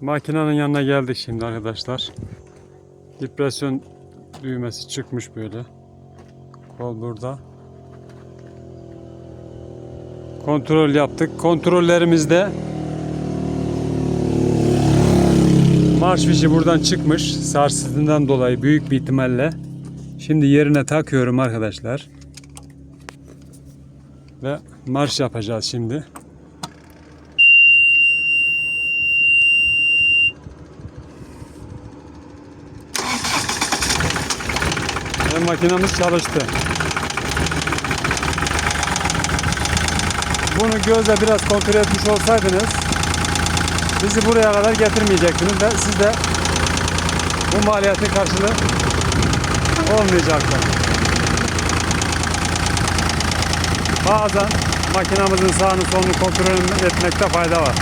Makinenin yanına geldik şimdi arkadaşlar. Depresyon düğmesi çıkmış böyle. Kol burada. Kontrol yaptık. Kontrollerimizde marş fişi buradan çıkmış. Sarsıntından dolayı büyük bir ihtimalle. Şimdi yerine takıyorum arkadaşlar. Ve marş yapacağız şimdi. Ve makinamız çalıştı. Bunu gözle biraz kontrol etmiş olsaydınız bizi buraya kadar getirmeyecektiniz ve siz de bu maliyetin karşılığı olmayacaktı. Bazen makinamızın sağını solunu kontrol etmekte fayda var.